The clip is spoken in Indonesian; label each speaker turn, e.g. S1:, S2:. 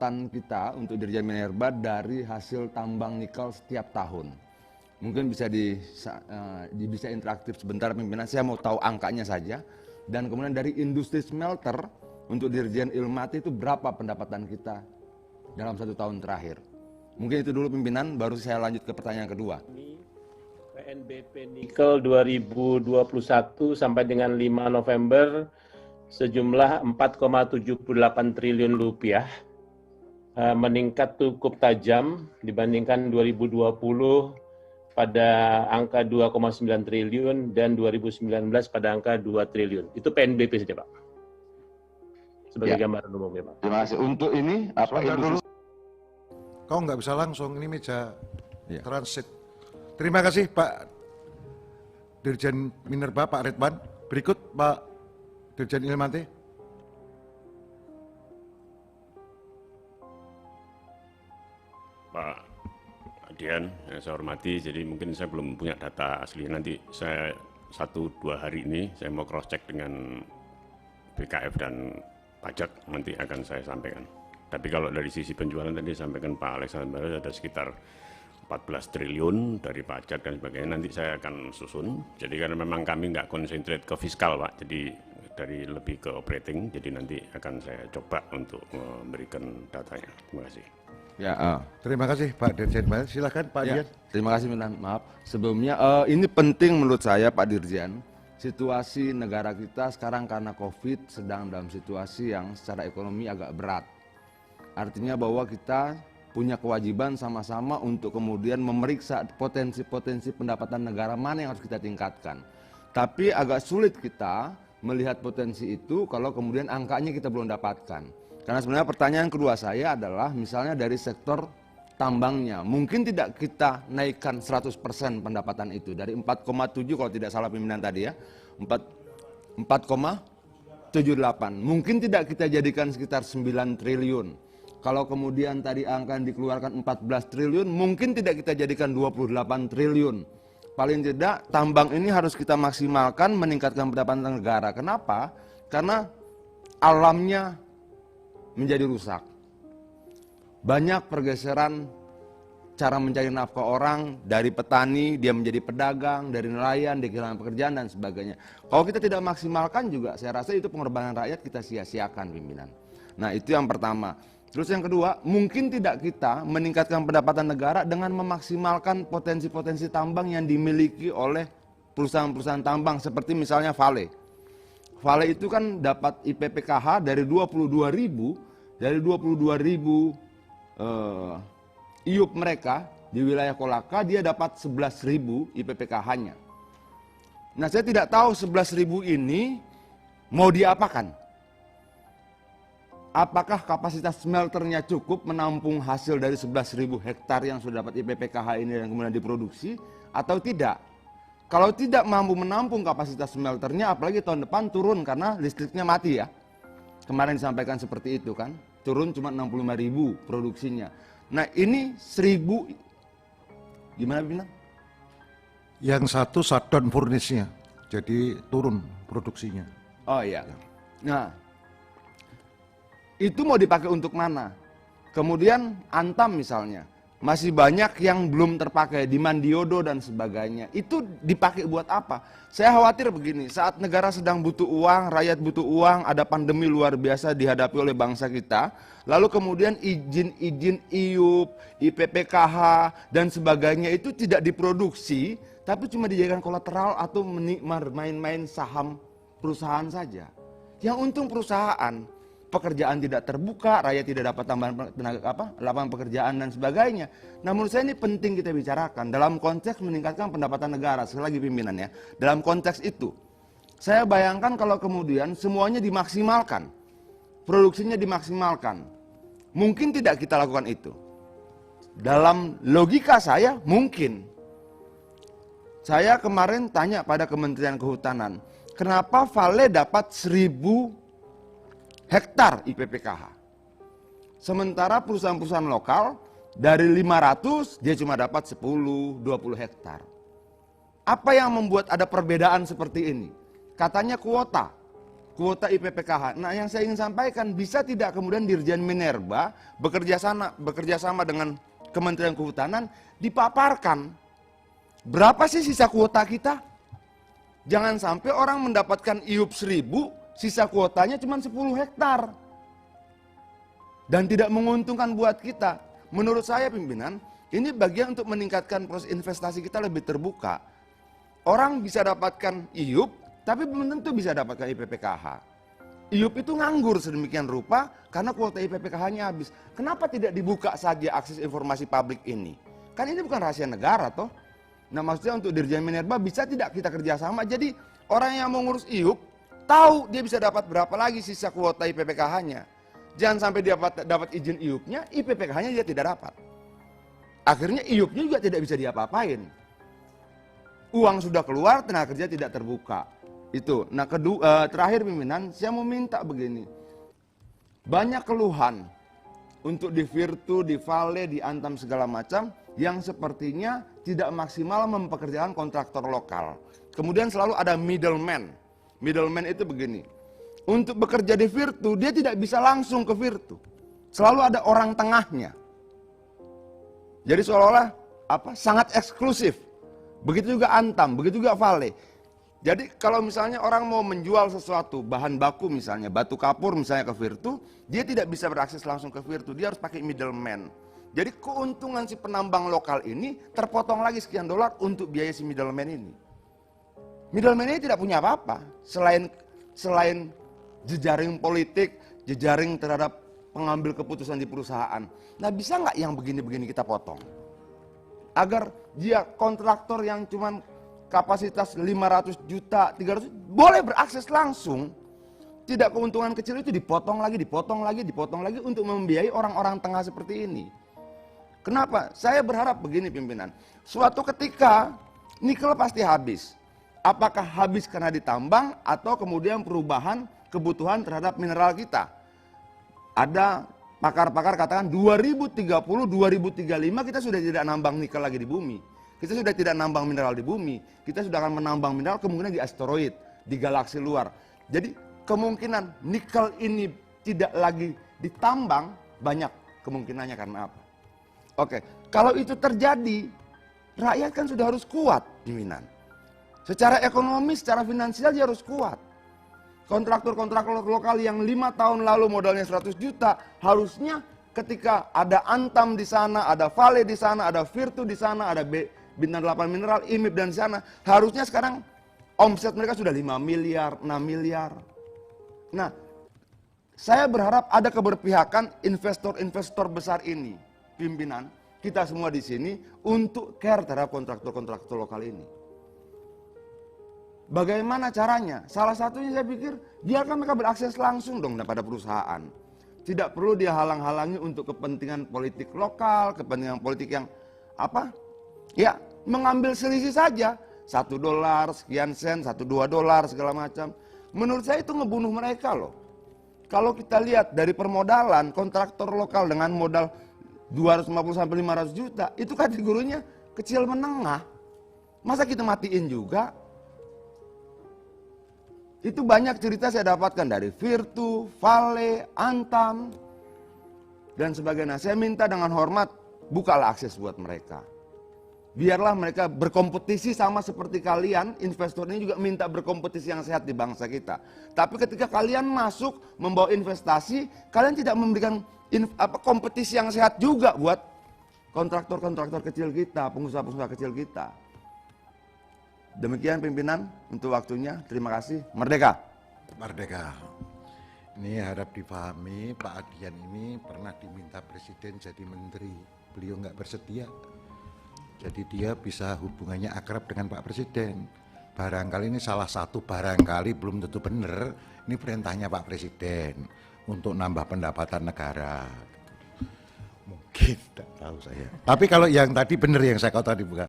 S1: pendapatan kita untuk Dirjen Minerba dari hasil tambang nikel setiap tahun. Mungkin bisa interaktif sebentar pimpinan, saya mau tahu angkanya saja. Dan kemudian dari industri smelter untuk Dirjen Ilmati itu berapa pendapatan kita dalam 1 tahun terakhir. Mungkin itu dulu pimpinan, baru saya lanjut ke pertanyaan kedua.
S2: PNBP Nikel 2021 sampai dengan 5 November sejumlah 4,78 triliun rupiah, meningkat cukup tajam dibandingkan 2020 pada angka 2,9 triliun dan 2019 pada angka 2 triliun. Itu PNBP saja, Pak. Sebagai gambaran umum ya, Pak.
S1: Terima kasih. Untuk ini, apa dulu?
S3: Kau nggak bisa langsung, ini meja transit. Terima kasih Pak Dirjen Minerba, Pak Ridwan. Berikut Pak Dirjen Ilmati.
S4: Pak Adian, yang saya hormati, jadi mungkin saya belum punya data asli. Nanti saya 1-2 hari ini saya mau cross check dengan BKF dan pajak, nanti akan saya sampaikan. Tapi kalau dari sisi penjualan tadi sampaikan Pak Alexander ada sekitar 14 triliun dari pajak dan sebagainya, nanti saya akan susun. Jadi karena memang kami nggak konsentrate ke fiskal Pak, jadi dari lebih ke operating, jadi nanti akan saya coba untuk memberikan datanya. Terima kasih.
S1: Ya,
S3: Terima kasih Pak Dirjen. Silakan Pak Dian.
S1: Terima kasih, maaf. Sebelumnya ini penting menurut saya Pak Dirjen. Situasi negara kita sekarang karena COVID sedang dalam situasi yang secara ekonomi agak berat. Artinya bahwa kita punya kewajiban sama-sama untuk kemudian memeriksa potensi-potensi pendapatan negara mana yang harus kita tingkatkan. Tapi agak sulit kita melihat potensi itu kalau kemudian angkanya kita belum dapatkan. Karena sebenarnya pertanyaan kedua saya adalah misalnya dari sektor tambangnya. Mungkin tidak kita naikkan 100% pendapatan itu. Dari 4,7 kalau tidak salah pimpinan tadi ya. 4,78. Mungkin tidak kita jadikan sekitar 9 triliun. Kalau kemudian tadi angka yang dikeluarkan 14 triliun, mungkin tidak kita jadikan 28 triliun. Paling tidak tambang ini harus kita maksimalkan meningkatkan pendapatan negara. Kenapa? Karena alamnya menjadi rusak. Banyak pergeseran cara mencari nafkah orang, dari petani dia menjadi pedagang, dari nelayan dia kehilangan pekerjaan dan sebagainya. Kalau kita tidak maksimalkan juga, saya rasa itu pengorbanan rakyat kita sia-siakan pimpinan. Nah itu yang pertama. Terus yang kedua, mungkin tidak kita meningkatkan pendapatan negara dengan memaksimalkan potensi-potensi tambang yang dimiliki oleh perusahaan-perusahaan tambang seperti misalnya Vale. Vale itu kan dapat IPPKH dari 22.000 IUP mereka di wilayah Kolaka, dia dapat 11.000 IPPKH-nya. Nah saya tidak tahu 11.000 ini mau diapakan. Apakah kapasitas smelternya cukup menampung hasil dari 11.000 hektar yang sudah dapat IPPKH ini dan kemudian diproduksi atau tidak? Kalau tidak mampu menampung kapasitas smelternya, apalagi tahun depan turun karena listriknya mati ya. Kemarin disampaikan seperti itu kan, turun cuma 65.000 produksinya. Nah ini 1.000, gimana Bina?
S3: Yang satu shutdown furnace-nya, jadi turun produksinya.
S1: Oh iya. Nah, itu mau dipakai untuk mana? Kemudian Antam misalnya, masih banyak yang belum terpakai di Mandiodo dan sebagainya. Itu dipakai buat apa? Saya khawatir begini, saat negara sedang butuh uang, rakyat butuh uang, ada pandemi luar biasa dihadapi oleh bangsa kita, lalu kemudian izin-izin IUP, IPPKH dan sebagainya itu tidak diproduksi, tapi cuma dijadikan kolateral atau main-main saham perusahaan saja. Yang untung perusahaan, pekerjaan tidak terbuka, rakyat tidak dapat tambahan lapangan pekerjaan dan sebagainya. Nah menurut saya ini penting kita bicarakan dalam konteks meningkatkan pendapatan negara. Sekali lagi pimpinan ya, dalam konteks itu saya bayangkan kalau kemudian semuanya dimaksimalkan, produksinya dimaksimalkan, mungkin tidak kita lakukan itu. Dalam logika saya mungkin. Saya kemarin tanya pada Kementerian Kehutanan, kenapa Vale dapat 1.000 hektar IPPKH. Sementara perusahaan-perusahaan lokal dari 500 dia cuma dapat 10-20 hektar. Apa yang membuat ada perbedaan seperti ini? Katanya kuota. kuota IPPKH. Nah, yang saya ingin sampaikan, bisa tidak kemudian Dirjen Minerba bekerja sama dengan Kementerian Kehutanan dipaparkan berapa sih sisa kuota kita? Jangan sampai orang mendapatkan IUP 1000, sisa kuotanya cuma 10 hektar. Dan tidak menguntungkan buat kita. Menurut saya pimpinan, ini bagian untuk meningkatkan proses investasi kita lebih terbuka. Orang bisa dapatkan IUP, tapi belum tentu bisa dapatkan IPPKH. IUP itu nganggur sedemikian rupa karena kuota IPPKH-nya habis. Kenapa tidak dibuka saja akses informasi publik ini? Kan ini bukan rahasia negara toh. Nah, maksudnya untuk Dirjen Minerba bisa tidak kita kerjasama, jadi orang yang mau ngurus IUP tahu dia bisa dapat berapa lagi sisa kuota IPPKH-nya. Jangan sampai dia dapat izin IUP-nya, IPPKH-nya dia tidak dapat. Akhirnya IUP-nya juga tidak bisa diapa-apain. Uang sudah keluar, tenaga kerja tidak terbuka. Itu. Nah, terakhir pimpinan, saya mau minta begini. Banyak keluhan untuk di Virtu, di Vale, di Antam segala macam yang sepertinya tidak maksimal mempekerjakan kontraktor lokal. Kemudian selalu ada middleman. Middleman itu begini. Untuk bekerja di Virtu, dia tidak bisa langsung ke Virtu. Selalu ada orang tengahnya. Jadi seolah-olah sangat eksklusif. Begitu juga Antam, begitu juga Vale. Jadi kalau misalnya orang mau menjual sesuatu, bahan baku misalnya, batu kapur misalnya ke Virtu, dia tidak bisa berakses langsung ke Virtu, dia harus pakai middleman. Jadi keuntungan si penambang lokal ini terpotong lagi sekian dolar untuk biaya si middleman ini. Middleman ini tidak punya apa-apa, selain jejaring politik, jejaring terhadap pengambil keputusan di perusahaan. Nah, bisa nggak yang begini-begini kita potong? Agar dia kontraktor yang cuman kapasitas 500 juta, 300 boleh berakses langsung. Tidak keuntungan kecil itu dipotong lagi untuk membiayai orang-orang tengah seperti ini. Kenapa? Saya berharap begini pimpinan. Suatu ketika nikel pasti habis. Apakah habis karena ditambang atau kemudian perubahan kebutuhan terhadap mineral kita? Ada pakar-pakar katakan 2030, 2035 kita sudah tidak nambang nikel lagi di bumi. Kita sudah tidak nambang mineral di bumi, kita sudah akan menambang mineral kemungkinan di asteroid, di galaksi luar. Jadi kemungkinan nikel ini tidak lagi ditambang banyak kemungkinannya karena apa? Oke, kalau itu terjadi, rakyat kan sudah harus kuat pimpinan. Secara ekonomi, secara finansial dia harus kuat. Kontraktor-kontraktor lokal yang 5 tahun lalu modalnya 100 juta, harusnya ketika ada Antam di sana, ada Vale di sana, ada Virtu di sana, ada Bintang 8 Mineral, IMIP dan di sana, harusnya sekarang omset mereka sudah 5 miliar, 6 miliar. Nah, saya berharap ada keberpihakan investor-investor besar ini, pimpinan, kita semua di sini, untuk care terhadap kontraktor-kontraktor lokal ini. Bagaimana caranya? Salah satunya saya pikir, biarkan mereka berakses langsung dong pada perusahaan. Tidak perlu dia halang-halangi untuk kepentingan politik lokal, kepentingan politik yang ya, mengambil selisih saja. $1, sekian sen, $1-2 segala macam. Menurut saya itu ngebunuh mereka loh. Kalau kita lihat dari permodalan, kontraktor lokal dengan modal 250-500 juta, itu kategorinya kecil menengah. Masa kita matiin juga? Itu banyak cerita saya dapatkan dari Virtu, Vale, Antam, dan sebagainya. Saya minta dengan hormat, bukalah akses buat mereka. Biarlah mereka berkompetisi sama seperti kalian, investor ini juga minta berkompetisi yang sehat di bangsa kita. Tapi ketika kalian masuk membawa investasi, kalian tidak memberikan kompetisi yang sehat juga buat kontraktor-kontraktor kecil kita, pengusaha-pengusaha kecil kita. Demikian pimpinan untuk waktunya. Terima kasih. Merdeka.
S3: Merdeka. Ini harap dipahami, Pak Adian ini pernah diminta presiden jadi menteri. Beliau nggak bersedia. Jadi dia bisa hubungannya akrab dengan Pak Presiden. Barangkali ini salah satu barangkali belum tentu benar. Ini perintahnya Pak Presiden untuk nambah pendapatan negara. Mungkin, tidak tahu saya. Tapi kalau yang tadi benar yang saya katakan tadi bukan.